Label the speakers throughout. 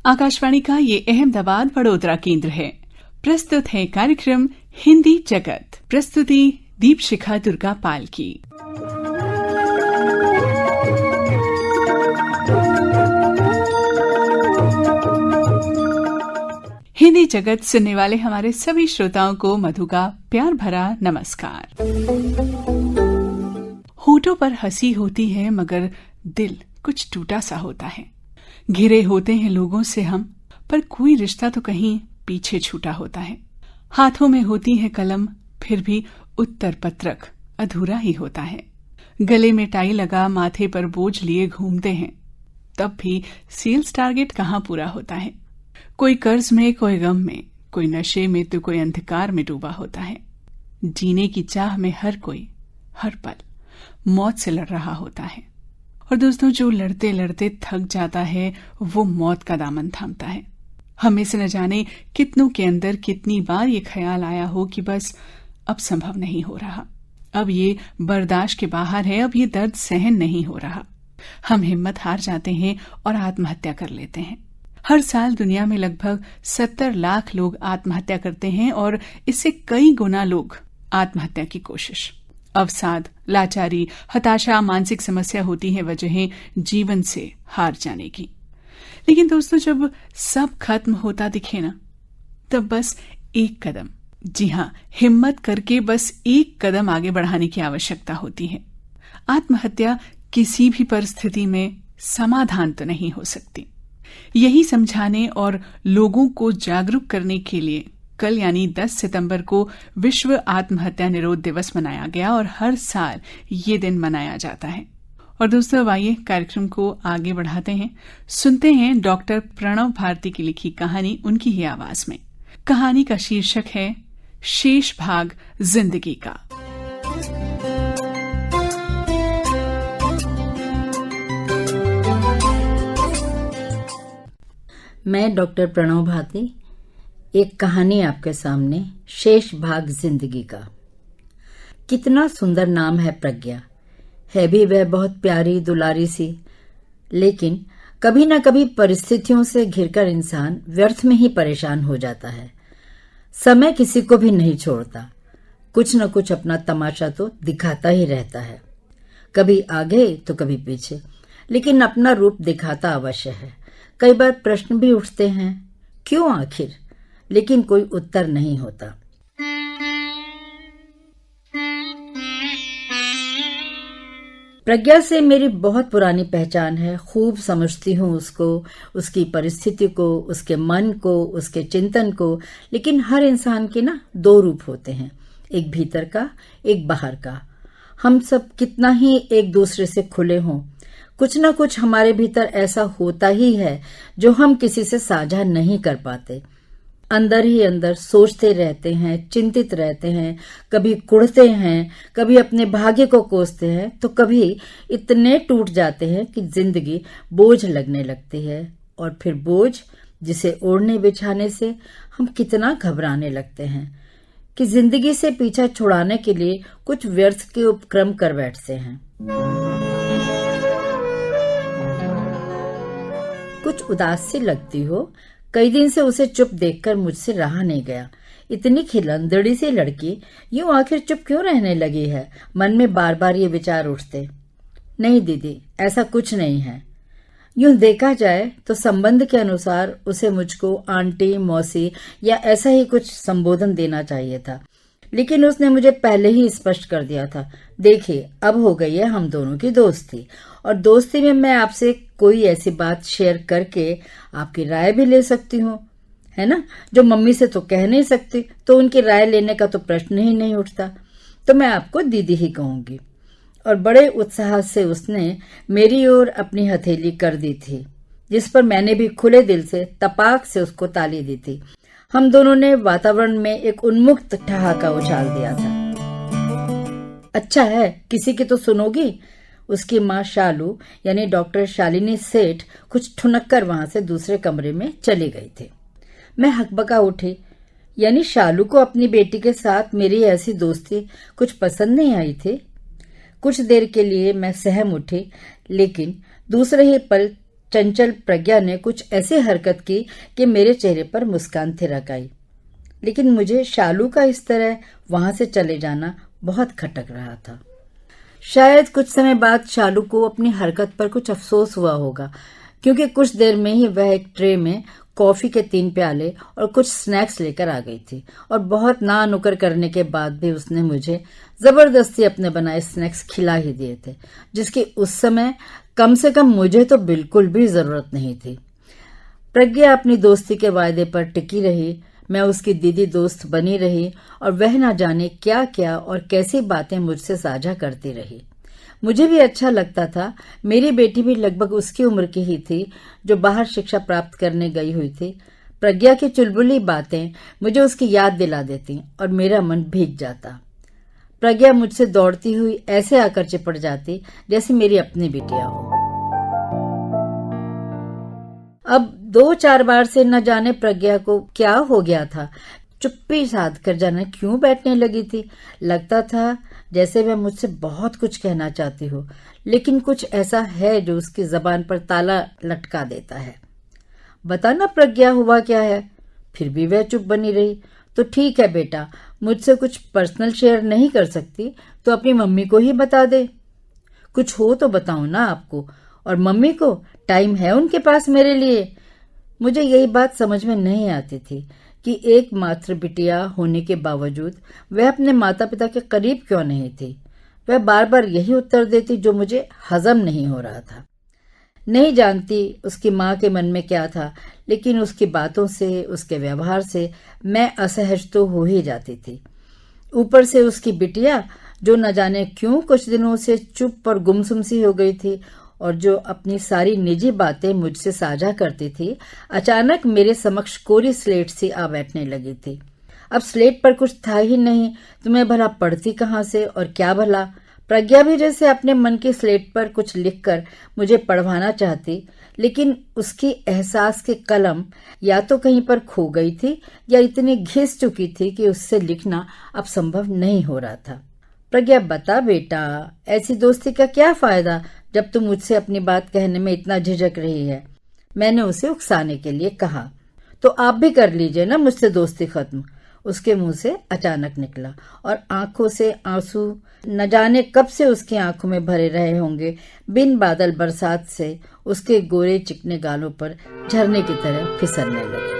Speaker 1: आकाशवाणी का ये अहमदाबाद वडोदरा केंद्र है। प्रस्तुत है कार्यक्रम हिंदी जगत। प्रस्तुति दीपशिखा दुर्गा पाल की। हिंदी जगत सुनने वाले हमारे सभी श्रोताओं को मधु का प्यार भरा नमस्कार। होठों पर हंसी होती है मगर दिल कुछ टूटा सा होता है। घिरे होते हैं लोगों से हम, पर कोई रिश्ता तो कहीं पीछे छूटा होता है। हाथों में होती है कलम, फिर भी उत्तर पत्रक अधूरा ही होता है। गले में टाई लगा, माथे पर बोझ लिए घूमते हैं, तब भी सेल्स टारगेट कहाँ पूरा होता है। कोई कर्ज में, कोई गम में, कोई नशे में तो कोई अंधकार में डूबा होता है। जीने की चाह में हर कोई हर पल मौत से लड़ रहा होता है। और दोस्तों, जो लड़ते लड़ते थक जाता है वो मौत का दामन थामता है। हमें से न जाने कितनों के अंदर कितनी बार ये ख्याल आया हो कि बस अब संभव नहीं हो रहा, अब ये बर्दाश्त के बाहर है, अब ये दर्द सहन नहीं हो रहा। हम हिम्मत हार जाते हैं और आत्महत्या कर लेते हैं। हर साल दुनिया में लगभग 70 लाख लोग आत्महत्या करते हैं और इससे कई गुना लोग आत्महत्या की कोशिश। अवसाद, लाचारी, हताशा, मानसिक समस्या होती है वजहें जीवन से हार जाने की। लेकिन दोस्तों, जब सब खत्म होता दिखे ना, तब बस एक कदम, जी हाँ, हिम्मत करके बस एक कदम आगे बढ़ाने की आवश्यकता होती है। आत्महत्या किसी भी परिस्थिति में समाधान तो नहीं हो सकती। यही समझाने और लोगों को जागरूक करने के लिए कल यानी 10 सितंबर को विश्व आत्महत्या निरोध दिवस मनाया गया और हर साल ये दिन मनाया जाता है। और दोस्तों, आइए कार्यक्रम को आगे बढ़ाते हैं। सुनते हैं डॉक्टर प्रणव भारती की लिखी कहानी उनकी ही आवाज में। कहानी का शीर्षक है शेष भाग जिंदगी का।
Speaker 2: मैं डॉक्टर प्रणव भारती, एक कहानी आपके सामने, शेष भाग जिंदगी का। कितना सुंदर नाम है प्रज्ञा, है भी वह बहुत प्यारी दुलारी सी, लेकिन कभी न कभी परिस्थितियों से घिरकर इंसान व्यर्थ में ही परेशान हो जाता है। समय किसी को भी नहीं छोड़ता, कुछ न कुछ अपना तमाशा तो दिखाता ही रहता है, कभी आगे तो कभी पीछे, लेकिन अपना रूप दिखाता अवश्य है। कई बार प्रश्न भी उठते हैं, क्यों आखिर, लेकिन कोई उत्तर नहीं होता। प्रज्ञा से मेरी बहुत पुरानी पहचान है, खूब समझती हूँ उसको, उसकी परिस्थिति को, उसके मन को, उसके चिंतन को। लेकिन हर इंसान के ना दो रूप होते हैं, एक भीतर का, एक बाहर का। हम सब कितना ही एक दूसरे से खुले हों, कुछ न कुछ हमारे भीतर ऐसा होता ही है जो हम किसी से साझा नहीं कर पाते। अंदर ही अंदर सोचते रहते हैं, चिंतित रहते हैं, कभी कुढ़ते हैं, कभी अपने भाग्य को कोसते हैं, तो कभी इतने टूट जाते हैं कि जिंदगी बोझ लगने लगती है। और फिर बोझ जिसे ओढ़ने बिछाने से हम कितना घबराने लगते हैं कि जिंदगी से पीछा छुड़ाने के लिए कुछ व्यर्थ के उपक्रम कर बैठते हैं। कुछ उदास सी लगती हो, कई दिन से उसे चुप देखकर मुझसे रहा नहीं गया। इतनी खिलंदड़ी सी लड़की यूं आखिर चुप क्यों रहने लगी है? मन में बार बार ये विचार उठते। नहीं दीदी, ऐसा कुछ नहीं है। यूं देखा जाए तो संबंध के अनुसार उसे मुझको आंटी, मौसी या ऐसा ही कुछ संबोधन देना चाहिए था, लेकिन उसने मुझे पहले ही स्पष्ट कर दिया था, देखिए अब हो गई है हम दोनों की दोस्ती, और दोस्ती में मैं आपसे कोई ऐसी बात शेयर करके आपकी राय भी ले सकती हूँ, है ना, जो मम्मी से तो कह नहीं सकती, तो उनकी राय लेने का तो प्रश्न ही नहीं उठता, तो मैं आपको दीदी ही कहूंगी। और बड़े उत्साह से उसने मेरी ओर अपनी हथेली कर दी थी, जिस पर मैंने भी खुले दिल से तपाक से उसको ताली दी थी। हम दोनों ने वातावरण में एक उन्मुक्त ठहाका उछाल दिया था। अच्छा है, किसी की तो सुनोगी। उसकी माँ शालू यानी डॉक्टर शालिनी सेठ कुछ ठुनक कर वहां से दूसरे कमरे में चली गई थी। मैं हकबका उठी, यानी शालू को अपनी बेटी के साथ मेरी ऐसी दोस्ती कुछ पसंद नहीं आई थी। कुछ देर के लिए मैं सहम उठी, लेकिन दूसरे ही पल चंचल प्रज्ञा ने कुछ ऐसी हरकत की कि मेरे चेहरे पर मुस्कान थिरक आई। लेकिन मुझे शालू का इस तरह वहां से चले जाना बहुत खटक रहा था। शायद कुछ समय बाद शालू को अपनी हरकत पर कुछ अफसोस हुआ होगा, क्योंकि कुछ देर में ही वह एक ट्रे में कॉफी के 3 प्याले और कुछ स्नैक्स लेकर आ गई थी, और बहुत ना नुकर करने के बाद भी उसने मुझे जबरदस्ती अपने बनाए स्नैक्स खिला ही दिए थे, जिसकी उस समय कम से कम मुझे तो बिल्कुल भी जरूरत नहीं थी। प्रज्ञा अपनी दोस्ती के वायदे पर टिकी रही, मैं उसकी दीदी दोस्त बनी रही, और वह न जाने क्या क्या और कैसी बातें मुझसे साझा करती रही। मुझे भी अच्छा लगता था। मेरी बेटी भी लगभग उसकी उम्र की ही थी जो बाहर शिक्षा प्राप्त करने गई हुई थी। प्रज्ञा की चुलबुली बातें मुझे उसकी याद दिला देती और मेरा मन भीग जाता। प्रज्ञा मुझसे दौड़ती हुई ऐसे आकर चिपट जाती जैसे मेरी अपनी बिटिया हो। अब 2-4 बार से न जाने प्रज्ञा को क्या हो गया था, चुप्पी साध कर जाने क्यों बैठने लगी थी। लगता था जैसे वह मुझसे बहुत कुछ कहना चाहती हो, लेकिन कुछ ऐसा है जो उसकी जबान पर ताला लटका देता है। बताना प्रज्ञा, हुआ क्या है? फिर भी वह चुप बनी रही। तो ठीक है बेटा, मुझसे कुछ पर्सनल शेयर नहीं कर सकती तो अपनी मम्मी को ही बता दे। कुछ हो तो बताऊं ना आपको, और मम्मी को टाइम है उनके पास मेरे लिए। मुझे यही बात समझ में नहीं आती थी कि एकमात्र बिटिया होने के बावजूद वह अपने माता पिता के करीब क्यों नहीं थी। वह बार बार यही उत्तर देती जो मुझे हजम नहीं हो रहा था। नहीं जानती उसकी माँ के मन में क्या था, लेकिन उसकी बातों से, उसके व्यवहार से मैं असहज तो हो ही जाती थी। ऊपर से उसकी बिटिया जो न जाने क्यों कुछ दिनों से चुप और गुमसुम सी हो गई थी, और जो अपनी सारी निजी बातें मुझसे साझा करती थी, अचानक मेरे समक्ष कोरी स्लेट सी आ बैठने लगी थी। अब स्लेट पर कुछ था ही नहीं तो मैं भला पढ़ती कहाँ से और क्या भला। प्रज्ञा भी जैसे अपने मन की स्लेट पर कुछ लिखकर मुझे पढ़वाना चाहती, लेकिन उसकी एहसास की कलम या तो कहीं पर खो गई थी या इतनी घिस चुकी थी कि उससे लिखना अब संभव नहीं हो रहा था। प्रज्ञा, बता बेटा, ऐसी दोस्ती का क्या फायदा जब तुम मुझसे अपनी बात कहने में इतना झिझक रही है? मैंने उसे उकसाने के लिए कहा। तो आप भी कर लीजिए ना मुझसे दोस्ती खत्म, उसके मुंह से अचानक निकला, और आंखों से आंसू न जाने कब से उसकी आंखों में भरे रहे होंगे, बिन बादल बरसात से उसके गोरे चिकने गालों पर झरने की तरह फिसलने लगे।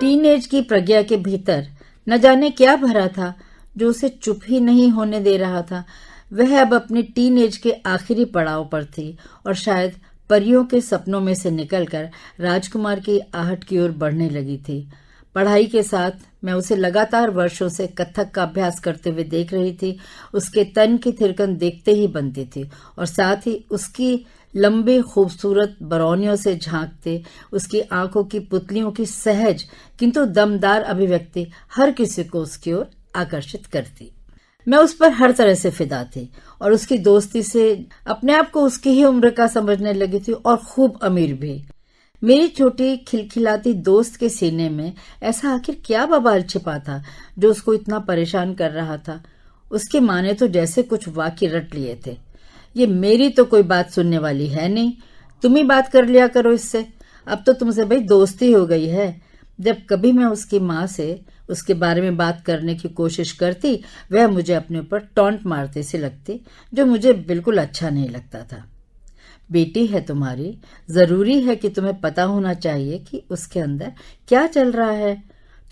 Speaker 2: टीनेज की प्रज्ञा के भीतर न जाने क्या भरा था जो उसे चुप ही नहीं होने दे रहा था। वह अब अपनी टीनेज के आखिरी पड़ाव पर थी और शायद परियों के सपनों में से निकलकर राजकुमार की आहट की ओर बढ़ने लगी थी। पढ़ाई के साथ मैं उसे लगातार वर्षों से कथक का अभ्यास करते हुए देख रही थी। उसके तन की थिरकन देखते ही बनती थी, और साथ ही उसकी लंबी खूबसूरत बरौनियों से झांकते उसकी आंखों की पुतलियों की सहज किंतु दमदार अभिव्यक्ति हर किसी को उसकी ओर आकर्षित करती। मैं उस पर हर तरह से फिदा थी और उसकी दोस्ती से अपने आप को उसकी ही उम्र का समझने लगी थी, और खूब अमीर भी। मेरी छोटी खिलखिलाती दोस्त के सीने में ऐसा आखिर क्या बवाल छिपा था जो उसको इतना परेशान कर रहा था? उसकी माँ ने तो जैसे कुछ वाक्य रट लिए थे। ये मेरी तो कोई बात सुनने वाली है नहीं, तुम ही बात कर लिया करो इससे। अब तो तुमसे भाई दोस्ती हो गई है। जब कभी मैं उसकी माँ से उसके बारे में बात करने की कोशिश करती, वह मुझे अपने ऊपर टॉन्ट मारते सी लगती, जो मुझे बिल्कुल अच्छा नहीं लगता था। बेटी है तुम्हारी, जरूरी है कि तुम्हें पता होना चाहिए कि उसके अंदर क्या चल रहा है।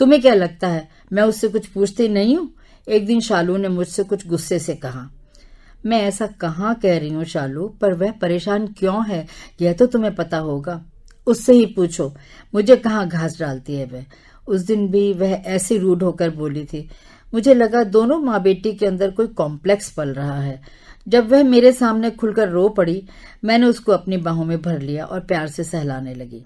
Speaker 2: तुम्हें क्या लगता है मैं उससे कुछ पूछती नहीं हूँ? एक दिन शालू ने मुझसे कुछ गुस्से से कहा। मैं ऐसा कहाँ कह रही हूँ शालू, पर वह परेशान क्यों है यह तो तुम्हें पता होगा। उससे ही पूछो, मुझे कहाँ घास डालती है वह। उस दिन भी वह ऐसी रूड होकर बोली थी। मुझे लगा दोनों माँ बेटी के अंदर कोई कॉम्प्लेक्स पल रहा है। जब वह मेरे सामने खुलकर रो पड़ी, मैंने उसको अपनी बाहों में भर लिया और प्यार से सहलाने लगी।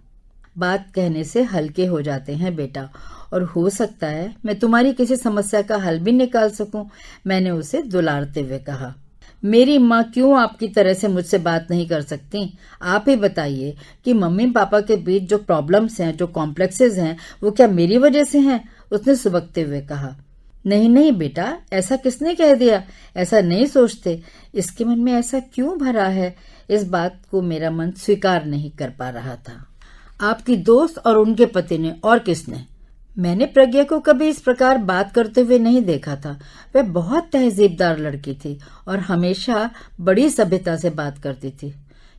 Speaker 2: बात कहने से हल्के हो जाते हैं बेटा, और हो सकता है मैं तुम्हारी किसी समस्या का हल भी निकाल सकूं, मैंने उसे दुलारते हुए कहा। मेरी माँ क्यों आपकी तरह से मुझसे बात नहीं कर सकती? आप ही बताइए कि मम्मी पापा के बीच जो प्रॉब्लम्स हैं, जो कॉम्प्लेक्सेस हैं, वो क्या मेरी वजह से हैं? उसने सुबकते हुए कहा। नहीं नहीं बेटा, ऐसा किसने कह दिया? ऐसा नहीं सोचते। इसके मन में ऐसा क्यों भरा है? इस बात को मेरा मन स्वीकार नहीं कर पा रहा था। आपकी दोस्त और उनके पति ने, और किसने? मैंने प्रज्ञा को कभी इस प्रकार बात करते हुए नहीं देखा था। वह बहुत तहजीबदार लड़की थी और हमेशा बड़ी सभ्यता से बात करती थी।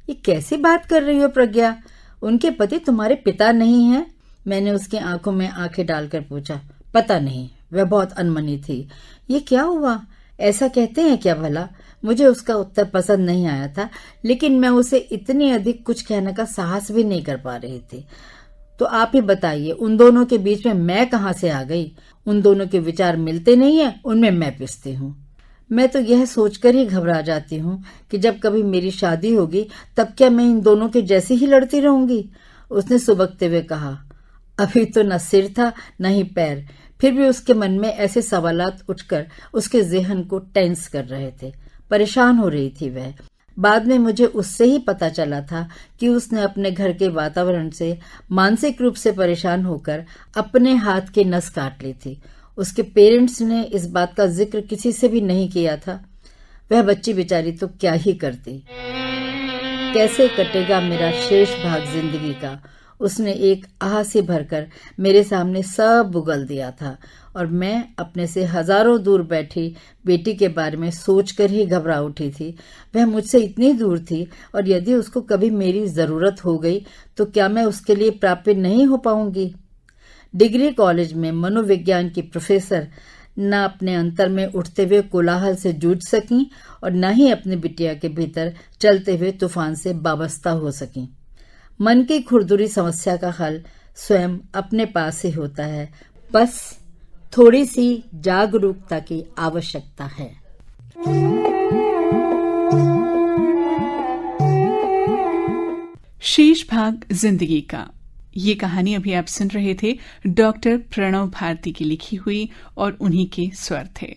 Speaker 2: ये कैसी बात कर रही हो प्रज्ञा? उनके पति तुम्हारे पिता नहीं हैं? मैंने उसकी आंखों में आंखें डालकर पूछा। पता नहीं, वह बहुत अनमनी थी। ये क्या हुआ? ऐसा कहते हैं क्या भला? मुझे उसका उत्तर पसंद नहीं आया था, लेकिन मैं उसे इतनी अधिक कुछ कहने का साहस भी नहीं कर पा रही थी। तो आप ही बताइए, उन दोनों के बीच में मैं कहाँ से आ गई? उन दोनों के विचार मिलते नहीं है, उनमें मैं पिसती हूँ। मैं तो यह सोचकर ही घबरा जाती हूँ कि जब कभी मेरी शादी होगी तब क्या मैं इन दोनों के जैसी ही लड़ती रहूंगी? उसने सुबकते हुए कहा। अभी तो न सिर था न ही पैर, फिर भी उसके मन में ऐसे सवालात उठकर उसके ज़हन को टेंस कर रहे थे। परेशान हो रही थी वह। बाद में मुझे उससे ही पता चला था कि उसने अपने घर के वातावरण से मानसिक रूप से परेशान होकर अपने हाथ की नस काट ली थी। उसके पेरेंट्स ने इस बात का जिक्र किसी से भी नहीं किया था। वह बच्ची बेचारी तो क्या ही करती। कैसे कटेगा मेरा शेष भाग जिंदगी का? उसने एक आह से भरकर मेरे सामने सब उगल दिया था और मैं अपने से हजारों दूर बैठी बेटी के बारे में सोचकर ही घबरा उठी थी। वह मुझसे इतनी दूर थी और यदि उसको कभी मेरी जरूरत हो गई तो क्या मैं उसके लिए प्राप्य नहीं हो पाऊंगी? डिग्री कॉलेज में मनोविज्ञान की प्रोफेसर न अपने अंतर में उठते हुए कोलाहल से जूझ सकी और न ही अपनी बिटिया के भीतर चलते हुए तूफान से वाबस्ता हो सकी। मन की खुरदुरी समस्या का हल स्वयं अपने पास ही होता है, बस थोड़ी सी जागरूकता की आवश्यकता है।
Speaker 1: शेष भाग जिंदगी का ये कहानी अभी आप सुन रहे थे डॉक्टर प्रणव भारती की लिखी हुई और उन्हीं के स्वर थे।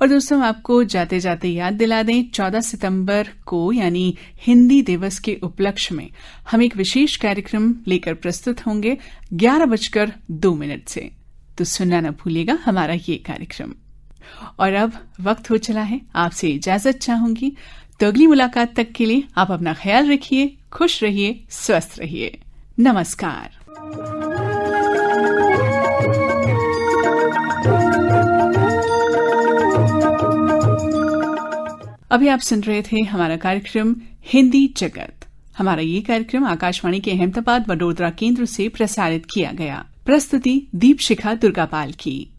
Speaker 1: और दोस्तों, आपको जाते जाते याद दिला दें, 14 सितंबर को यानी हिंदी दिवस के उपलक्ष्य में हम एक विशेष कार्यक्रम लेकर प्रस्तुत होंगे 11:02 से। तो सुनना न भूलिएगा हमारा ये कार्यक्रम। और अब वक्त हो चला है आपसे इजाजत चाहूंगी। तो अगली मुलाकात तक के लिए आप अपना ख्याल रखिए, खुश रहिए, स्वस्थ रहिए। नमस्कार। अभी आप सुन रहे थे हमारा कार्यक्रम हिंदी जगत। हमारा ये कार्यक्रम आकाशवाणी के अहमदाबाद वडोदरा केंद्र से प्रसारित किया गया। प्रस्तुति दीपशिखा दुर्गापाल की।